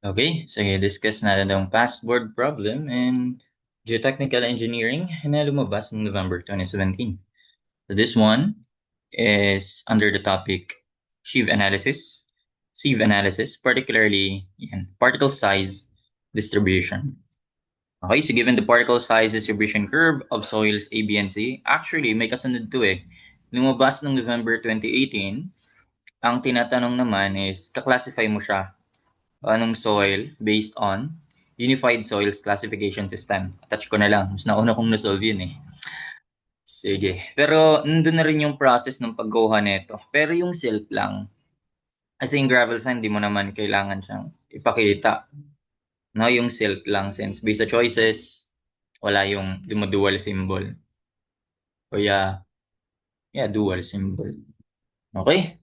Okay, so i-discuss natin ang past board problem in geotechnical engineering na lumabas noong November 2017. So this one is under the topic sieve analysis, particularly particle size distribution. Okay, so given the particle size distribution curve of soils A, B, and C, actually may kasunod to eh. Lumabas noong November 2018, ang tinatanong naman is kaklasify mo siya anong soil based on Unified Soils Classification System. Attach ko na lang. Mas nauna kong na-solve yun eh. Sige. Pero nandun na rin yung process ng pagkuha nito. Pero yung silt lang, kasi yung gravel sand, di mo naman kailangan siyang ipakita. No, yung silt lang since based sa choices, wala yung dual symbol. O yeah, dual symbol. Okay?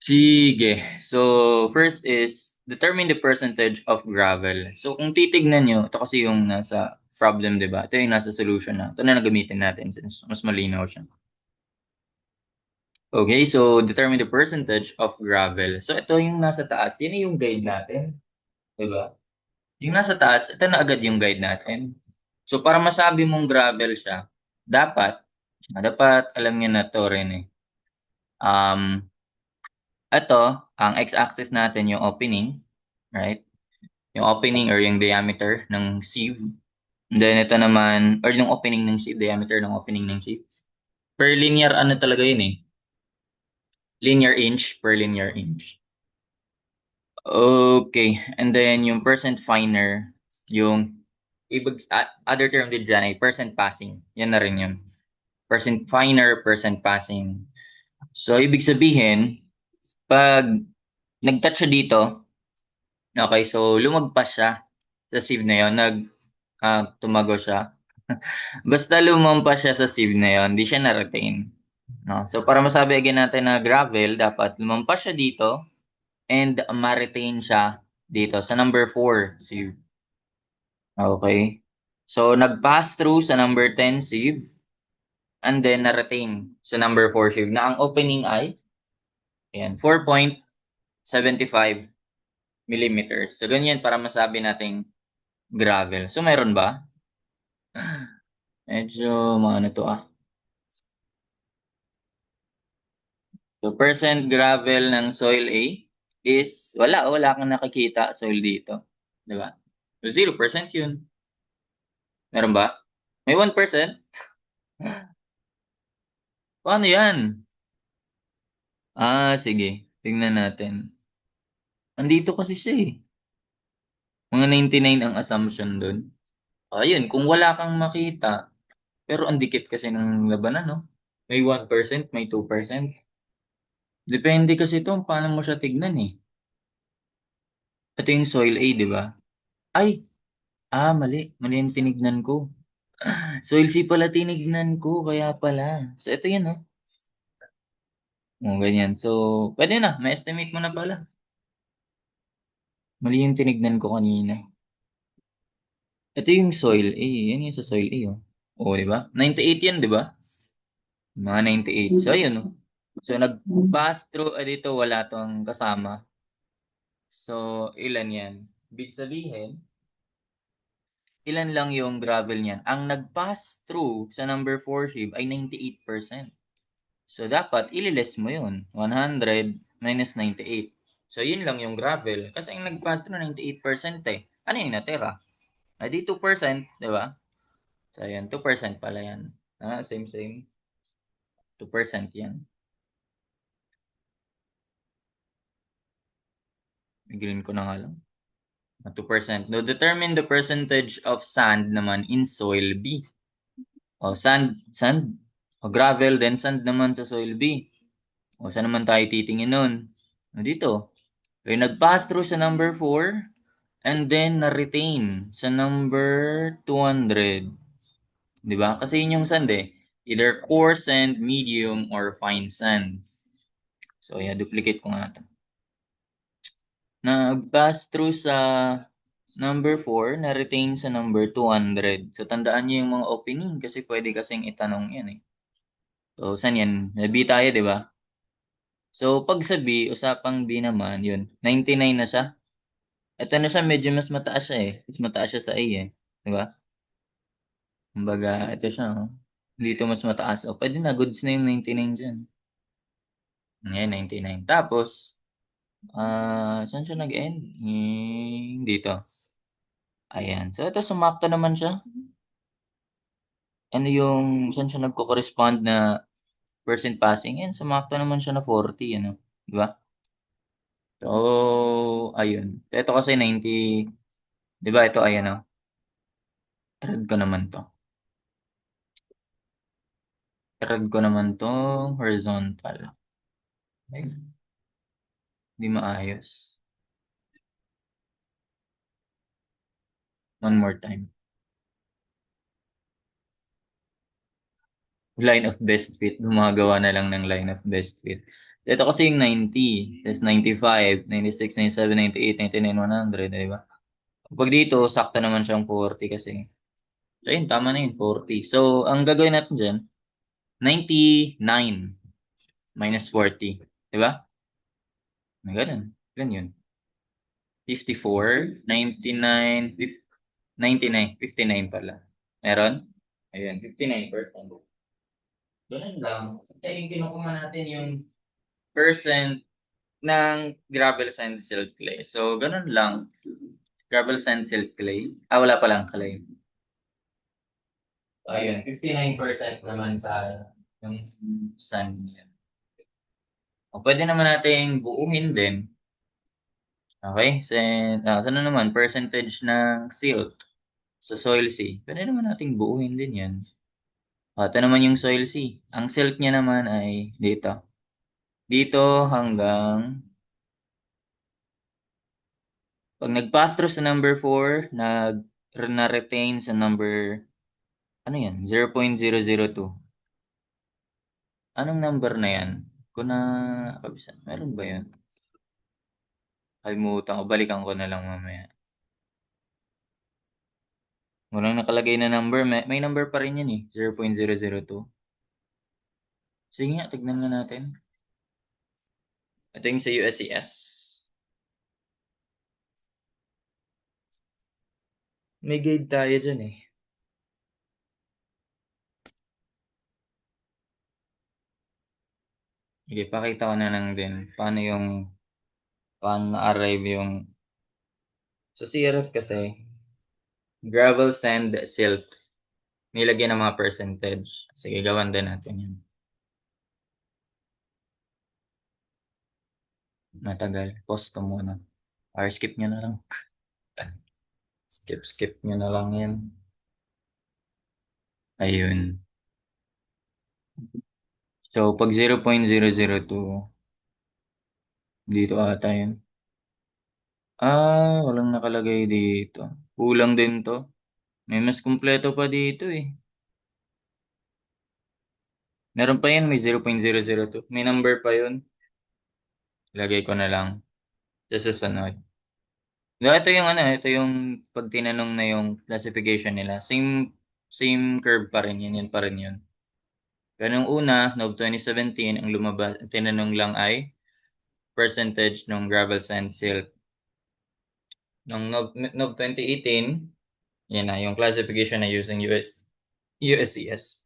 Sige. So, first is determine the percentage of gravel. So, kung titignan nyo, ito kasi yung nasa problem, di ba? Ito yung nasa solution na. Ito na gamitin natin since mas malinaw siya. Okay, so determine the percentage of gravel. So, ito yung nasa taas. Yan yung guide natin. Di ba? Yung nasa taas, ito na agad yung guide natin. So, para masabi mong gravel siya, dapat alam niyo na to rin eh. Ito, ang x-axis natin yung opening, right? Yung opening or yung diameter ng sieve. And then ito naman, or yung opening ng sieve, diameter ng opening ng sieve. Per linear, ano talaga yun eh? Linear inch per linear inch. Okay. And then yung percent finer, yung other term din dyan ay percent passing. Yan na rin yun. Percent finer, percent passing. So, ibig sabihin, pag nag-touch siya dito, okay, so lumagpas siya sa sieve na yun, tumago siya. Basta lumampas siya sa sieve na yun, di siya na-retain. No? So, para masabi again natin na gravel, dapat lumampas siya dito and ma-retain siya dito sa number 4 sieve. Okay? So, nag-pass through sa number 10 sieve and then na-retain sa number 4 sieve na ang opening ay 4.75 millimeters. So, ganyan para masabi nating gravel. So, meron ba? Medyo maano to ah. So, percent gravel ng soil A is wala kang nakikita soil dito. Di ba? So, 0% yun. Meron ba? May 1%? Paano yan? Sige. Tingnan natin. Andito kasi siya eh. Mga 99 ang assumption doon. Ayun, kung wala kang makita, pero ang dikit kasi ng labanan, no? May 1%, may 2%. Depende kasi ito paano mo siya tignan eh. Ito yung soil A, di ba? Ay, mali. Mali yung tinignan ko. Soil C pala tinignan ko, kaya pala. So, ito yun, no? Ganyan. So, pwede na. May estimate mo na pala. Mali yung tinignan ko kanina. Ito yung soil A. Yan yung sa soil A, oh. Di ba? 98 yan, di ba? Mga 98. So, ayun, no? So, nag-pass through, dito wala tong kasama. So, ilan yan? Ibig sabihin, ilan lang yung gravel niyan? Ang nag-pass through sa number 4 sieve ay 98%. So, dapat ililes mo yun. 100 minus 98. So, yun lang yung gravel. Kasi ang nag-pass through 98% eh. Ano yung natira? Di 2%, di ba? So, ayan, 2% pala yan. Same. 2% yan. Green ko na nga lang. 2%. Now, determine the percentage of sand naman in soil B. Sand. Gravel, then sand naman sa soil B. Saan naman tayo titingin nun? Dito. Okay, nag-pass through sa number 4 and then na-retain sa number 200. Di ba? Kasi yun yung sand eh. Either coarse sand, medium, or fine sand. So, duplicate ko nga ito. Nag-pass through sa number 4, na-retain sa number 200. So, tandaan niyo yung mga opening kasi pwede kasing itanong yan eh. So, saan yan? B tayo, di ba? So, pag sa B, usapang B naman, yun, 99 na siya. Ito na siya, medyo mas mataas siya eh. Mas mataas siya sa A eh. Di ba? Kumbaga, ito siya. Oh. Dito mas mataas. O, pwede na. Goods na yung 99 dyan. Ngayon, 99. Tapos, saan siya nag-end? Dito. Ayan. So, ito, sumakto naman siya. Ano yung, saan siya nagko-correspond na percent passing? Yan, sumakto naman siya na 40, ano? Di ba? So, ayun. Ito kasi 90, di ba? Ito, ayan, oh. Read ko naman to. Read ko naman to horizontal. Ay, di maayos. One more time. Line of best fit. Gumagawa na lang ng line of best fit. Ito kasi yung 90, there's 95, 96, 97, 98, 99, 100, di ba? Pag dito, sakto naman siyang 40 kasi. So, yun, tama na yun, 40. So, ang gagawin natin dyan, 99 minus 40. Di ba? Ganun. Ganun yun. 54, 99, 99, 59 pala. Meron? Ayan, 59%. Ganun lang. Kaya yung kinukuha natin yung percent ng gravel sand silt clay. So, ganun lang. Gravel sand silt clay. Wala palang clay. So, ayun, 59% naman tayo yung sand niya. O, pwede naman natin buuhin din. Okay? Ano naman, percentage ng silt sa soil C. Pwede naman nating buuhin din yan. Ito naman yung soil C. Ang silt niya naman ay dito. Dito hanggang pag nag-pass through sa number 4, na-retain sa number, ano yan, 0.002. Anong number na yan? Kung na, kabisan, meron ba yan? Kalimutan ko, balikan ko na lang mamaya. Walang nakalagay na number, may number pa rin yan eh, 0.002. Sige nga, tignan nga natin. Ito yung sa USCS. May guide tayo dyan eh. Sige, pakita ko na lang din paano na-arrive yung, sa CRF kasi, gravel, sand, silt. Nilagyan ng mga percentage. Sige, gawan din natin yun. Matagal. Pause ko muna. Or skip nyo na lang. Skip nyo na lang yan. Ayun. So, pag 0.002, dito ata yun. Walang nakalagay dito. Kulang din to. May mas kumpleto pa dito eh. Meron pa yan, may 0.002. May number pa yun. Lagay ko na lang. Sa susunod. Ito yung pag tinanong na yung classification nila. Same curve pa rin yun. Yan pa rin yun. Pero nung una, Nov 2017, ang lumabas, tinanong lang ay percentage ng gravel sand silt. Nung Nov 2018, yan na, yung classification na using USCS.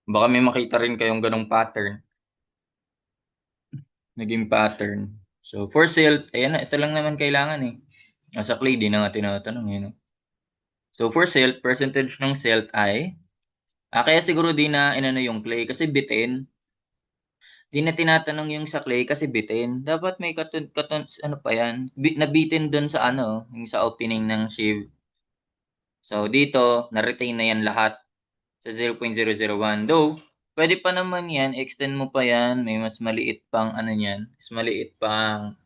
Baka may makita rin kayong ganong pattern. Naging pattern. So, for silt, ayan na, ito lang naman kailangan eh. Sa clay, di na nga tinatanong yun. So, for silt, percentage ng silt ay, kaya siguro di na inano yung clay kasi bitin. Di na tinatanong yung sa clay kasi bitin. Dapat may ano pa yan, nabitin dun sa ano, yung sa opening ng sheave. So, dito, na-retain na yan lahat sa 0.001. Though, pwede pa naman yan, extend mo pa yan, may mas maliit pang ano yan, mas maliit pang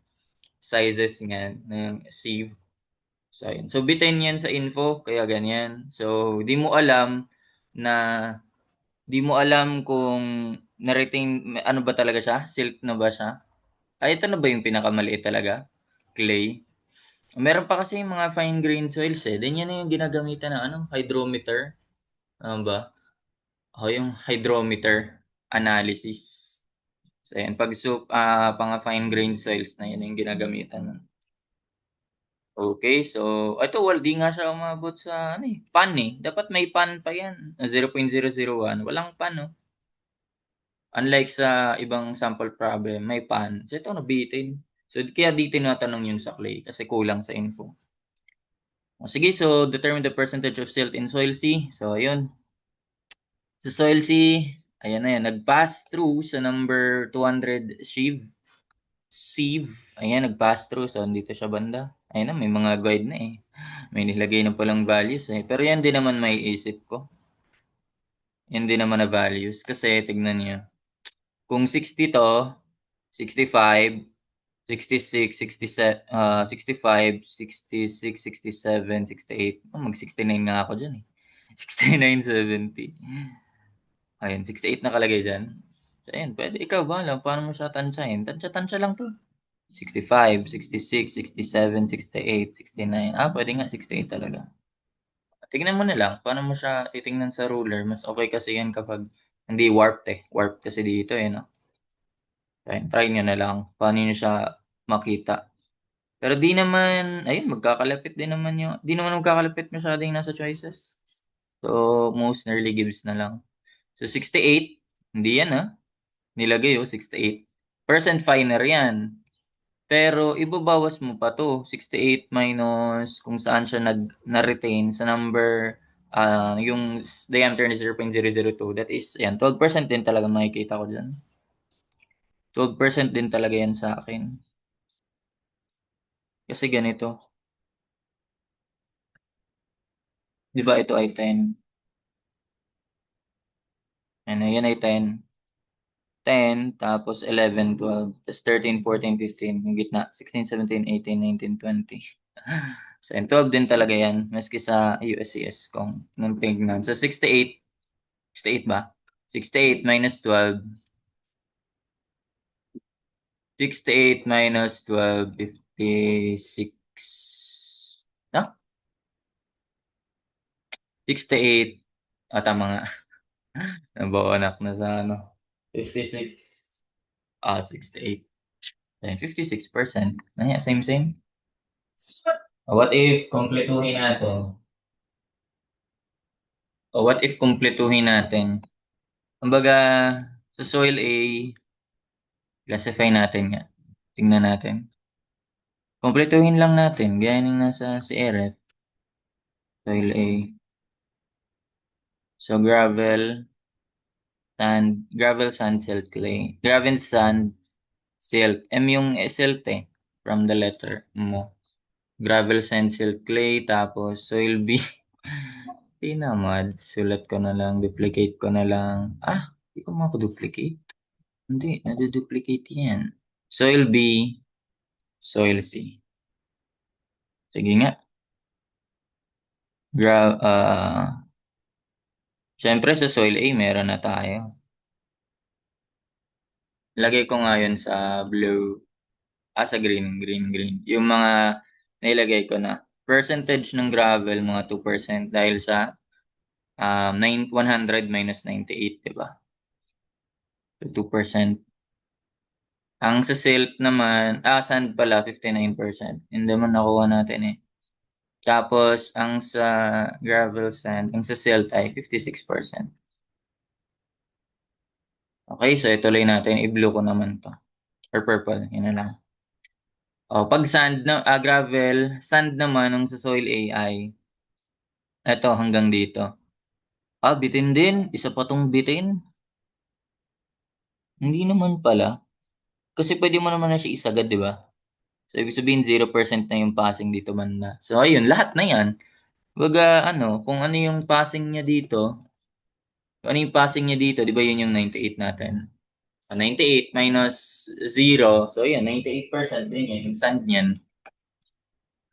sizes niyan ng sieve. So, ayun. So, bitin yan sa info, kaya ganyan. So, na, di mo alam kung na-retain, ano ba talaga siya? Silk na ba siya? Ito na ba yung pinakamaliit talaga? Clay. Meron pa kasi yung mga fine grain soils eh. Then yan na yung ginagamitan ng hydrometer. Ano ba? Yung hydrometer analysis. So, ayan, pang fine grained soils na yun yung ginagamitan nun. Okay, so ito di nga siya umabot sa ano eh, pan eh. Dapat may pan pa yan. 0.001. Walang pan, no? Unlike sa ibang sample problem, may pan. So ito nabitin. So kaya di tinatanong yun sa clay kasi kulang sa info. O, sige, so determine the percentage of silt in soil C. So ayun. Sa soil C, ayan na yan. Nag-pass through sa number 200 sieve. Ayan, nag-pass through. So dito siya banda. Ayan na, may mga guide na eh. May nilagay na palang values eh. Pero yan din naman may isip ko. Yan din naman na values. Kasi tignan niyo. Kung 60 to, 65, 66, 67, 65, 66, 67, 68. Oh, mag-69 nga ako dyan eh. 69, 70. Ayun, 68 nakalagay dyan. So, ayun, pwede ikaw ba lang? Paano mo siya tansyahin? Tansya-tansya lang to. 65, 66, 67, 68, 69. Pwede nga 68 talaga. Tignan mo na lang. Paano mo siya titingnan sa ruler? Mas okay kasi yan kapag hindi warped eh. Warped kasi dito eh, no? Try nyo na lang. Paano nyo siya makita. Pero di naman, ayun, magkakalapit din naman yung, di naman magkakalapit masyado yung nasa choices. So, most nearly gives na lang. So, 68, hindi yan nilagay 68%. Finer yan. Pero, ibabawas mo pa to. 68 minus kung saan siya na-retain sa number, yung diameter ni 0.002. That is, yan, 12% din talaga makikita ko dyan. 12% din talaga yan sa akin. Kasi ganito. Di ba ito ay 10? Ano, yan ay 10. 10, tapos 11, 12, tapos 13, 14, 15, yung gitna, 16, 17, 18, 19, 20. So, and 12 din talaga yan, maski sa USCS kung nung tingnan. So, 68, 68 ba? 68 minus 12, 68 minus 12, 56, no? 68, tama nga. Nabawanak na sa ano. 56, 68. Then 56%. Naya, same, same. What if kumpletuhin natin? What if kumpletuhin natin? Kumbaga, sa soil A, classify natin nga. Tingnan natin. Kumpletuhin lang natin. Gaya ng nasa si RF. Soil A. So, gravel, sand, silt, clay. Gravel, sand, silt. M yung silt eh. From the letter mo. Gravel, sand, silt, clay. Tapos, soil B. Tinamad. Sulat ko na lang. Duplicate ko na lang. Hindi ko mako-duplicate. Hindi, nade-duplicate yan. Soil B, soil C. Sige nga. Siyempre sa soil A, meron na tayo. Lagay ko nga yun sa blue. Sa green. Yung mga nilagay ko na. Percentage ng gravel, mga 2% dahil sa 100 minus 98, diba? So, 2%. Ang sa silt naman, sand pala, 59%. Hindi naman nakuha natin eh. Tapos, ang sa gravel sand, ang sa silt ay 56%. Okay, so ituloy natin. I-blue ko naman to. Or purple, yun na lang. Pag gravel, sand naman ang sa soil A ay eto hanggang dito. Bitin din. Isa pa tong bitin. Hindi naman pala. Kasi pwede mo naman na siya isagad, di ba? So, ibig sabihin 0% na yung passing dito banda. So, ayun, lahat na yan. Baga, kung ano yung passing niya dito, kung ano yung passing niya dito, di ba yun yung 98 natin? 98 minus 0, so yun, 98% din yan, yung sand niyan.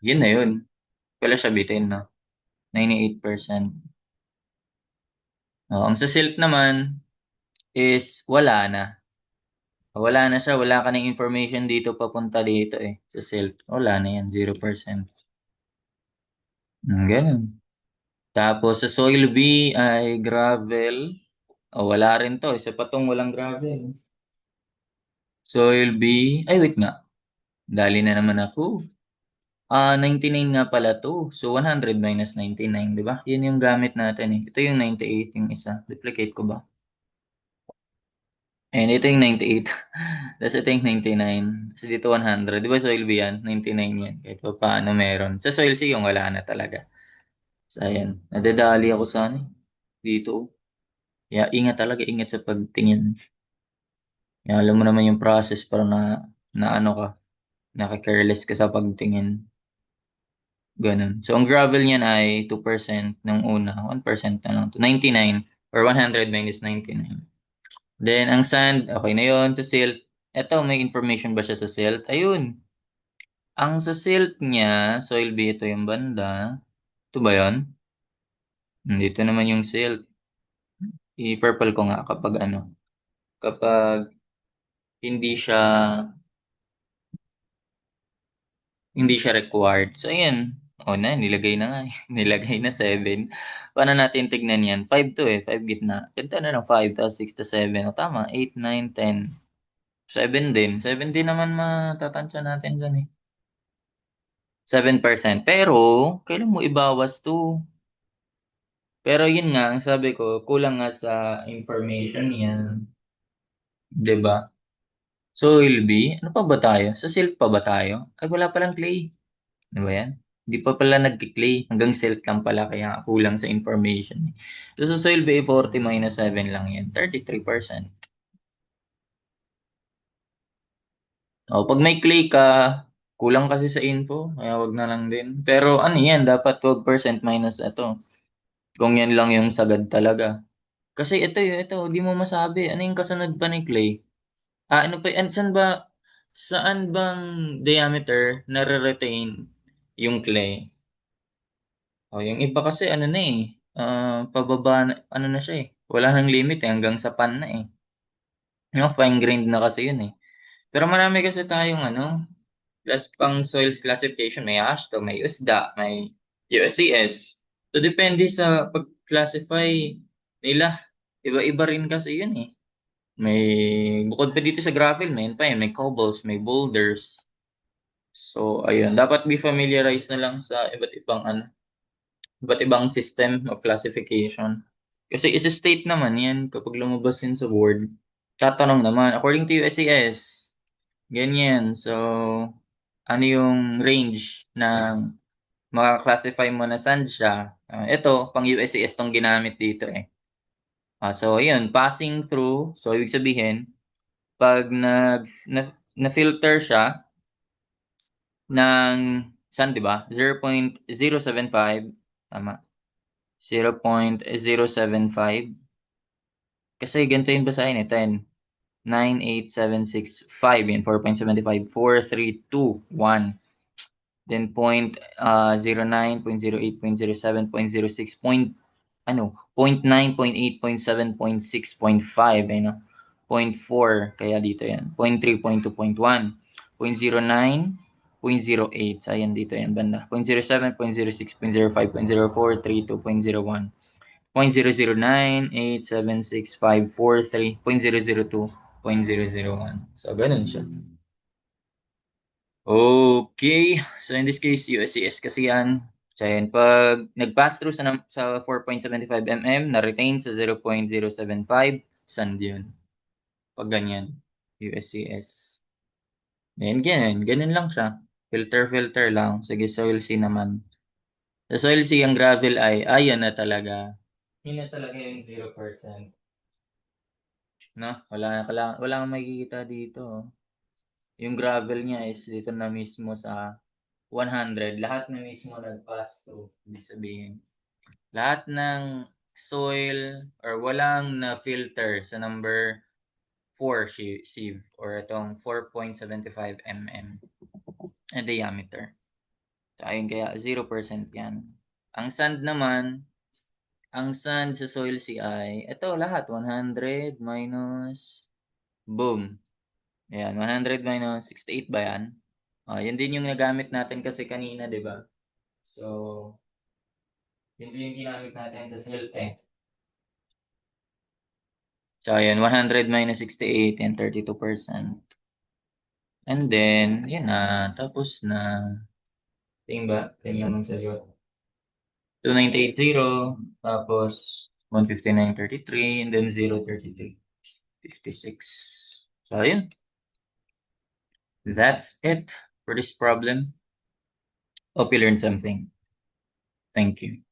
Yun na yun. Wala siya bitin, no? 98%. Ang sa silt naman is wala na. Wala na siya, wala ka ng information dito papunta dito eh. Sa silt, wala na yan, 0%. Ganun. Tapos sa soil B ay gravel. Wala rin to. Isa pa tong walang gravel. Soil B, ay wait nga, dali na naman ako. 99 nga pala to. So, 100 minus 99, di ba? Yan yung gamit natin eh. Ito yung 98, yung isa. Duplicate ko ba? And ito yung 98. Tapos ito yung 99. Tapos dito 100. Di ba soil B yan? 99 yan. Kahit pa paano meron. Sa soil C yung wala na talaga. So, ayan. Nadadali ako sa ano. Dito. Kaya ingat talaga. Ingat sa pagtingin. Kaya alam mo naman yung process para na ano ka. Naka-careless ka sa pagtingin. Ganun. So, ang gravel niyan ay 2% ng una. 1% na lang. 99 or 100 minus 99. Then, ang sand, okay na yon. Sa silt, eto, may information ba siya sa silt? Ayun. Ang sa silt niya, soil B, ito yung banda. Ito ba yun? Dito naman yung silt. I-purple ko nga kapag ano. Kapag hindi siya required. So, ayan. O na, nilagay na nga. Nilagay na 7. Paano natin tignan yan? 5 to eh. 5 gitna. Ganda na lang 5 tapos 6 to 7. O tama. 8, 9, 10. 7 din. 7 din naman matatansya natin dyan eh. 7%. Pero, kailan mo ibawas to? Pero yun nga, ang sabi ko, kulang nga sa information yan. 'Di ba? So, will be, ano pa ba tayo? Sa silk pa ba tayo? Ay, wala palang clay. Ano ba yan? Hindi pa pala nag-clay. Hanggang silk lang pala, kaya kulang sa information. So, sa soil bay, 40 minus 7 lang yan. 33%. O, pag may clay ka, kulang kasi sa info, kaya wag na lang din. Pero ano yan, dapat 12% minus ito. Kung yan lang yung sagad talaga. Kasi ito, di mo masabi. Ano yung kasunod pa ni clay? Ano pa, saan bang diameter nare-retain yung clay? O, yung iba kasi ano na eh, pababa na, ano na siya eh. Wala nang limit eh, hanggang sa pan na eh. No, fine grained na kasi yun eh. Pero marami kasi tayong ano, plus pang soils classification, may AASHTO, may USDA, may USCS. So, depende sa pag-classify nila. Iba-iba rin kasi yun eh. May, bukod pa dito sa gravel, may cobbles, may boulders. So, ayun, dapat be familiarized na lang sa iba't ibang system of classification. Kasi is-state naman yan kapag lumabas yun sa board. Tatanong naman, according to USCS, ganyan. So, ano yung range ng makaklassify mo na saan siya? Ito, pang USCS tong ginamit dito eh. So, ayun, passing through. So, ibig sabihin, pag na-filter siya ng saan, di ba? 0.075, tama. 0.075. Kasi ganito yung basahin eh, 10. 9, 8, 7, 6, 5. Yan, 4.75. 4, 3, 2, 1. Then point 09, 0.08, 0.07, 0.06, ano, 0.9, 0.8, 0.7, 0.6, 0.5, ano, 0.4, kaya dito yan, 0.3, 0.2, 0.1, 0.09, 0.08, so ayan dito yan banda, 0.07, 0.06, 0.05, 0.04, 32, 0.01, 0.009, 8, 7, 6, 5, 4, 3, 0.002, 0.001. So, ganun siya. Okay. So, in this case, USCS kasi yan. So, yan. Pag nag-pass through sa 4.75 mm, na-retain sa 0.075, sand yun. Pag ganyan, USCS. Yan, ganyan. Ganun lang siya. Filter lang. Sige, soil C naman. Sa soil C, ang gravel ay, ayan na talaga. Yun na talaga yung 0%. No? Wala kang makikita dito. Yung gravel niya is dito na mismo sa 100. Lahat na mismo nag-pass through. Ibig sabihin, lahat ng soil or walang na-filter sa number 4 sieve or itong 4.75 mm na diameter. So, ayun kaya 0% yan. Ang sand naman, ang sand sa soil CI, ito lahat 100 minus boom. Ayan, 100 minus 68 ba yan? Yun din yung nagamit natin kasi kanina, di ba? So, yun din yung ginamit natin sa self eh. So, ayan, 100 minus 68 and 32%. And then, yan na, tapos na. Tingin ba? Tingin naman sa'yo. 2980, tapos 159.33, and then 0.33. 56. So, ayun. That's it for this problem. Hope you learned something. Thank you.